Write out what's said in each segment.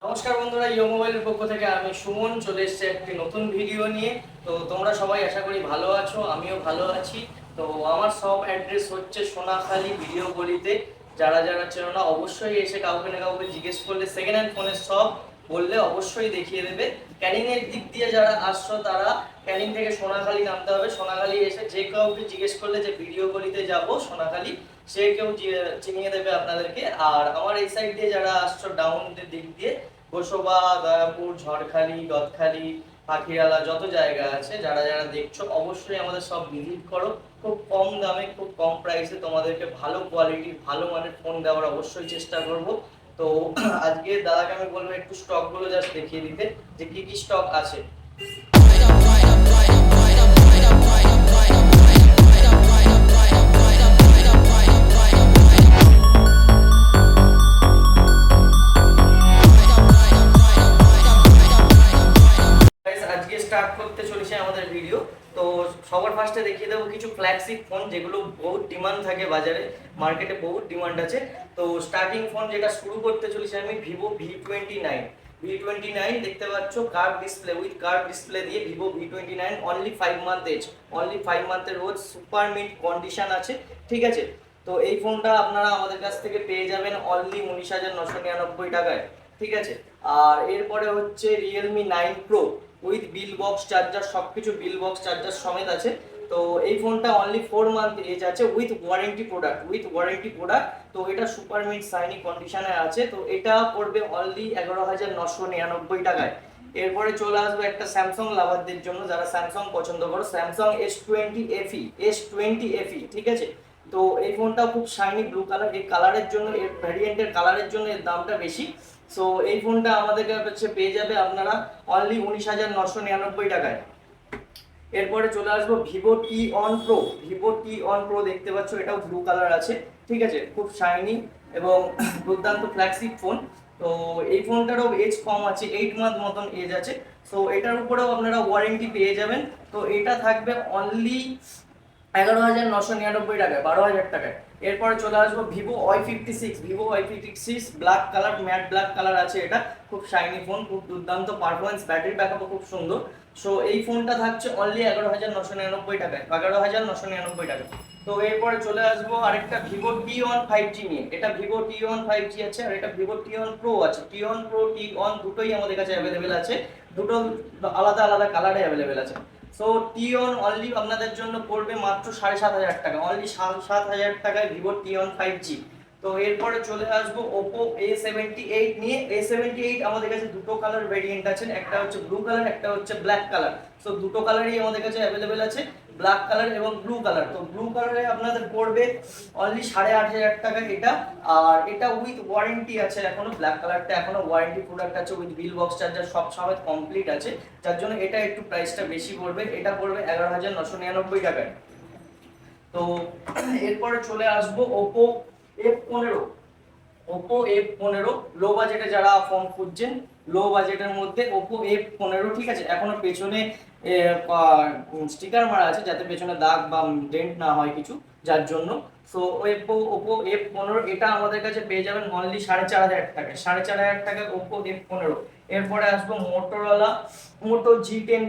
নমস্কার বন্ধুরা, ইয়ো মোবাইলের পক্ষ থেকে আমি সুমন চলে এসেছি একটি নতুন ভিডিও নিয়ে। তো তোমরা সবাই আশা করি ভালো আছো, আমিও ভালো আছি। তো আমার সব অ্যাড্রেস হচ্ছে সোনাখালি ভিডিও গলিতে। যারা যারা চেনো না অবশ্যই এসে কাউকে না কাউকে জিজ্ঞেস করলে সেকেন্ড হ্যান্ড ফোনের সব বললে অবশ্যই দেখিয়ে দেবে। ক্যানিং এর দিক দিয়ে যারা আসছো তারা ক্যানিং থেকে সোনাখালি নামতে হবে। সোনাখালি এসে যে কাউকে জিজ্ঞেস করলে যে ভিডিও গলিতে যাব সোনাখালি, সে কেউ চিনিয়ে দেবে আপনাদেরকে। আর আমার এই সাইড দিয়ে যারা আসছো ডাউনের দিক দিয়ে গোসবা, দয়াপুর, ঝড়খালি, গদখালি, পাখিরালা, যত জায়গা আছে যারা যারা দেখছো অবশ্যই আমাদের সব ভিজিট করো। খুব কম দামে খুব কম প্রাইসে তোমাদেরকে ভালো কোয়ালিটির ভালো মানের ফোন দেওয়ার অবশ্যই চেষ্টা করব। তো আজকে দাদাকে আমি বলবো একটু স্টক গুলো জাস্ট দেখিয়ে দিতে যে কি কি স্টক আছে। আজকে স্টার্ট করতে চলেছে আমাদের ভিডিও। তো সবার ফার্স্টে দেখিয়ে দেবো কিছু ফ্ল্যাগশিপ ফোন যেগুলো বহুত ডিমান্ড থাকে বাজারে, মার্কেটে বহুত ডিমান্ড আছে। তো স্টার্টিং ফোন যেটা শুরু করতে চলেছে আমি ভিভো V29। V29 দেখতে পাচ্ছ curve display, with curve display দিয়ে Vivo V29, only 5 month age, only 5 মান্থের রোজ, সুপার মিন্ট কন্ডিশন আছে, ঠিক আছে। তো এই ফোনটা আপনারা আমাদের কাছ থেকে পেয়ে যাবেন অনলি 19,999 টাকায়, ঠিক আছে। আর এরপরে হচ্ছে Realme 9 Pro with bill box charger, সবকিছু বিল বক্স চার্জার সমেত আছে। তো এই ফোনটা অনলি 4 মান্থ এজ আছে, with warranty product, with warranty product. তো এটা সুপার মিড শাইনি কন্ডিশনে আছে। তো এটা পড়বে অনলি 11,999 টাকায়। এরপরে চলে আসবে একটা স্যামসাং লাভারদের জন্য, যারা স্যামসাং পছন্দ করো, স্যামসাং S20 FE, ঠিক আছে। তো এই ফোনটা খুব শাইনি ব্লু কালার, এই কালারের জন্য, এর ভ্যারিয়েন্টের কালারের জন্য এর দামটা বেশি। সো এই ফোনটা আমাদের কাছে পেয়ে যাবে আপনারা অনলি 19,999 টাকায়। এরপরে চলে আসবো Vivo T-On Pro। Vivo T-On Pro দেখতে পাচ্ছ, এটাও ব্লু কালার আছে, ঠিক আছে, খুব শাইনি এবং দুর্দান্ত ফ্ল্যাগশিপ ফোন। তো এই ফোনটারও এজ কম আছে, 8 মান্থ মতন এজ আছে। সো এটার উপরেও আপনারা ওয়ারেন্টি পেয়ে যাবেন। তো এটা থাকবে অনলি 11,999 টাকায়, 12,000 টাকায়। এরপরে চলে আসবো Vivo Y56। Vivo Y56 black colour, matte black colour আছে, এটা খুব শাইনি ফোন, খুব দুর্দান্ত পারফরমেন্স, ব্যাটারি ব্যাকআপও খুব সুন্দর। সো এই ফোনটা থাকছে অনলি 11,999 টাকায়, 11,999 টাকা। তো এরপরে চলে আসবো আরেকটা Vivo T-On 5G নিয়ে। এটা Vivo T-On 5G আছে, আর এটা Vivo T-On Pro আছে। T-On Pro, T-On দুটোই আমাদের কাছে অ্যাভেলেবেল আছে, দুটো আলাদা আলাদা কালারে অ্যাভেলেবেল আছে। সো T-On অনলি আপনাদের জন্য পড়বে মাত্র 7,500 টাকা, অনলি 7,500 টাকায় Vivo T-On 5G। তো এরপরে চলে আসবো Oppo A78 নিয়ে। A78 আমাদের কাছে দুটো কালার ভেরিয়েন্ট আছে, একটা হচ্ছে ব্লু কালার, একটা হচ্ছে ব্ল্যাক কালার। সো দুটো কালারই আমাদের কাছে অ্যাভেলেবেল আছে, ব্ল্যাক কালার এবং ব্লু কালার। তো ব্লু কালারে আপনাদের পড়বে অনলি 8,500 টাকা এটা। আর এটা উইথ ওয়ারেন্টি আছে এখনো, ব্ল্যাক কালারটা এখনো ওয়ারেন্টি প্রোডাক্ট আছে, উইথ বিল বক্স চার্জার সব সমেত কমপ্লিট আছে, যার জন্য এটা একটু প্রাইসটা বেশি পড়বে। এটা পড়বে 11,999 টাকায়। তো এরপরে চলে আসবো Oppo F15। লো বাজেটে যারা ফোন খুঁজছেন, লো বাজেটের মধ্যে Oppo F15, ঠিক আছে। এখনো পেছনে স্টিকার মারা আছে যাতে পেছনে দাগ বা ডেন্ট না হয় কিছু, যার জন্য। সো Oppo F15 এটা আমাদের কাছে পেয়ে যাবেন অনলি 4,500 টাকায়, 4,500 টাকায় Oppo F15। এরপরে আসবো Moto G10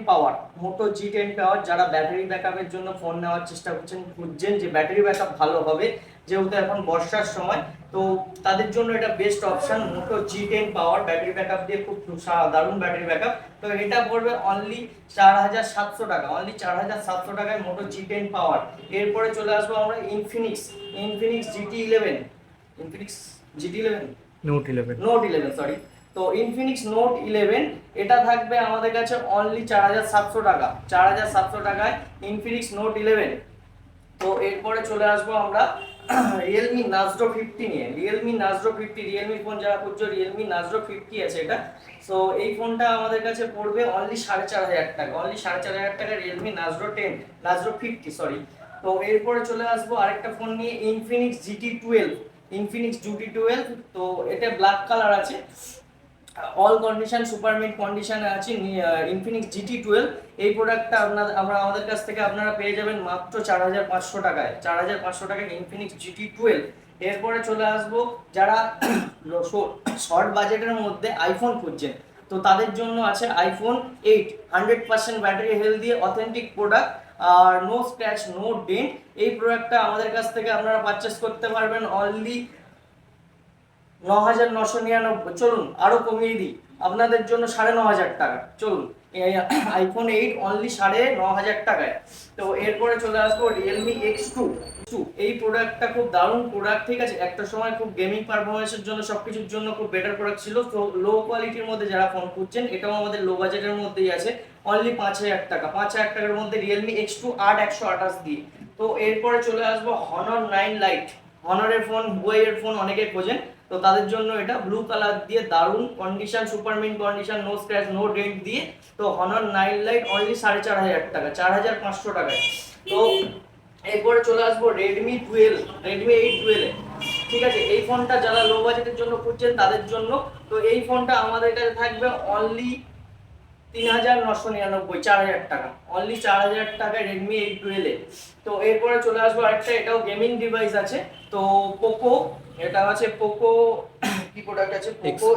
পাওয়ার। যারা ব্যাটারি ব্যাকআপের জন্য ফোন নেওয়ার চেষ্টা করছেন, খুঁজছেন যে ব্যাটারি ব্যাকআপ ভালো হবে, যেহেতু এখন বর্ষার সময়, তো তাদের জন্য এটা বেস্ট অপশন। Moto G10 পাওয়ার ব্যাটারি ব্যাকআপ দিয়ে খুব দারুণ ব্যাটারি ব্যাকআপ। তো এটা পড়বে অনলি 4,700 টাকা, অনলি 4,700 টাকায় Moto G10 পাওয়ার। এরপরে চলে আসবো আমরা Infinix GT11 নোট 11, সরি। তো Infinix Note 11 এটা থাকবে আমাদের কাছে অনলি 4,700 টাকা, 4,700 টাকায় Infinix Note 11। তো এরপরে চলে আসবো আমরা Realme Narzo 50 নিয়ে। Realme ফোন যারা খুঁজছো, Realme Narzo 50 আছে এটা। সো এই ফোনটা আমাদের কাছে পড়বে অনলি 4,500 টাকা, অনলি 4,500 টাকা Realme Narzo 50, সরি। তো এরপরে চলে আসবো আরেকটা ফোন নিয়ে, Infinix GT12। তো এটা ব্ল্যাক কালার আছে, অল কন্ডিশন সুপার মিড কন্ডিশনে আছে Infinix GT12। এই প্রোডাক্টটা আমাদের কাছ থেকে আপনারা পেয়ে যাবেন মাত্র 4,500 টাকায়, 4,500 টাকায় Infinix GT12। এরপরে চলে আসবো যারা শর্ট বাজেটের মধ্যে আইফোন খুঁজছেন, তো তাদের জন্য আছে আইফোন 8 100% ব্যাটারি হেলথ দিয়ে অথেন্টিক প্রোডাক্ট, আর নো স্ক্র্যাচ নো ডেন্ট। এই প্রোডাক্টটা আমাদের কাছ থেকে আপনারা পারচেস করতে পারবেন অনলি 9,999। চলুন আরো কমিয়ে দিই আপনাদের জন্য 9,500 টাকা। চলুন আইফোন 8 অনলি 9,500 টাকায়। তো এরপরে চলে আসবো রিয়েলমি X2। এই প্রোডাক্টটা খুব দারুণ প্রোডাক্ট, ঠিক আছে। একটা সময় খুব গেমিং পারফরমেন্সের জন্য সবকিছুর জন্য খুব বেটার প্রোডাক্ট ছিল। তো লো কোয়ালিটির মধ্যে যারা ফোন খুঁজছেন, এটাও আমাদের লো বাজেটের মধ্যেই আছে, অনলি 5,000 টাকা। 5,000 টাকার মধ্যে রিয়েলমি X2 128 দিয়ে। তো এরপরে চলে আসবো Honor 9 Lite। হনরের ফোন, হুয়াই এর ফোন অনেকে খোঁজেন, তো তাদের জন্য এটা ব্লু কালার দিয়ে দারুণ condition, super mint condition, no scratch no dent দিয়ে। তো Honor 9 Lite অনলি 4,500 টাকা, 4,500 টাকায়। তো এরপরে চলে আসবো Redmi 8 12। ঠিক আছে, এই ফোনটা যারা লো বাজেটের জন্য খুঁজছেন তাদের জন্য। তো এই ফোনটা আমাদের কাছে থাকবে অনলি 3,999, 4,000 টাকা, অনলি 4,000 টাকায় Redmi 8 12। তো এরপরে চলে আসবো আরেকটা, এটাও গেমিং ডিভাইস আছে। তো পোকো, এটা আছে পোকো কি প্রোডাক্ট আছে, Poco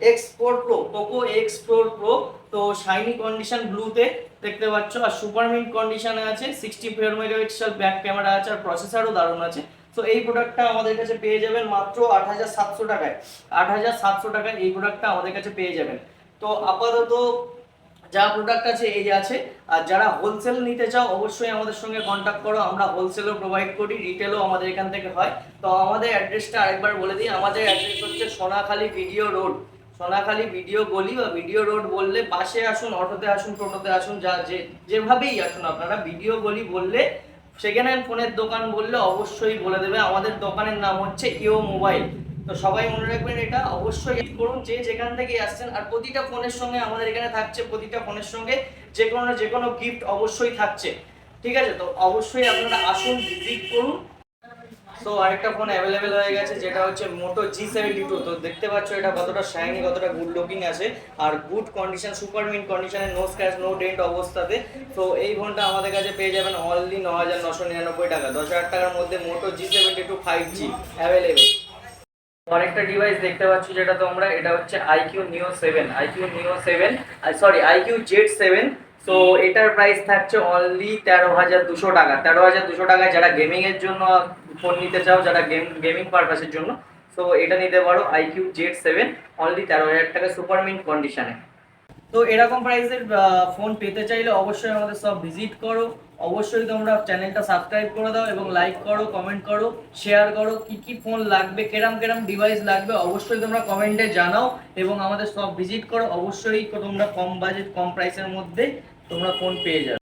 X4 Pro, Poco X4 Pro। তো শাইনি কন্ডিশন ব্লুতে দেখতে পাচ্ছ, আর সুপার মিন্ট কন্ডিশনে আছে, 64 মেগাপিক্সেল ব্যাক ক্যামেরা আছে, আর প্রসেসরও দারুণ আছে। তো এই প্রোডাক্টটা আমাদের কাছে পেয়ে যাবেন মাত্র 8,700 টাকায়। 8,700 টাকায় এই প্রোডাক্টটা আমাদের কাছে পেয়ে যাবেন। তো আপাতত যা প্রোডাক্ট আছে এই আছে। আর যারা হোলসেল নিতে চাও অবশ্যই আমাদের সঙ্গে কন্ট্যাক্ট করো, আমরা হোলসেলও প্রোভাইড করি, রিটেলও আমাদের এখান থেকে হয়। তো আমাদের অ্যাড্রেসটা আরেকবার বলে দিই, আমাদের অ্যাড্রেস হচ্ছে Sonakhali video road. Sonakhali video গলি বা ভিডিও রোড বললে, বাসে আসুন, অটোতে আসুন, টোটোতে আসুন, যা যেভাবেই আসুন আপনারা, ভিডিও গলি বললে, সেখানে ফোনের দোকান বললে অবশ্যই বলে দেবে। আমাদের দোকানের নাম হচ্ছে ইও মোবাইল। তো সবাই মনে রাখবেন এটা, অবশ্যই করুন যে যেখান থেকে আসছেন। আর প্রতিটা ফোনের সঙ্গে আমাদের এখানে থাকছে, প্রতিটা ফোনের সঙ্গে যে কোনো গিফট অবশ্যই থাকছে, ঠিক আছে। তো অবশ্যই আপনারা আসুন, ভিজিট করুন। তো আরেকটা ফোন অ্যাভেলেবেল হয়ে গেছে, যেটা হচ্ছে মোটো G72। তো দেখতে পাচ্ছ এটা কতটা শাইনি, কতটা গুড লুকিং আছে, আর গুড কন্ডিশন, সুপার মিন্ট কন্ডিশনে, নো স্ক্র্যাচ নো ডেন্ট অবস্থাতে। তো এই ফোনটা আমাদের কাছে পেয়ে যাবেন অনলি 9,999 টাকা। 10,000 টাকার মধ্যে মোটো G72 5G অ্যাভেলেবেল। আরেকটা ডিভাইস দেখতে পাচ্ছ যেটা তোমরা, এটা হচ্ছে IQ Neo 7, IQ Neo 7, sorry IQ Z7। তো এটার প্রাইস থাকছে অনলি 13,200 টাকা। 13,200 টাকায় যারা গেমিং এর জন্য ফোন নিতে চাও, যারা গেমিং পারপাসের জন্য, তো এটা নিতে পারো IQ Z7 অনলি 13,000 টাকা, সুপার মিন্ট কন্ডিশনে। তো এরকম প্রাইসের ফোন পেতে চাইলে অবশ্যই আমাদের সব ভিজিট করো। অবশ্যই তোমরা চ্যানেলটা সাবস্ক্রাইব করে দাও এবং লাইক করো, কমেন্ট করো, শেয়ার করো। কি কি ফোন লাগবে, কেরম কেরম ডিভাইস লাগবে অবশ্যই তোমরা কমেন্টে জানাও, এবং আমাদের সব ভিজিট করো। অবশ্যই তোমরা কম বাজেট কম প্রাইসের মধ্যে তোমরা ফোন পেয়ে যাবে।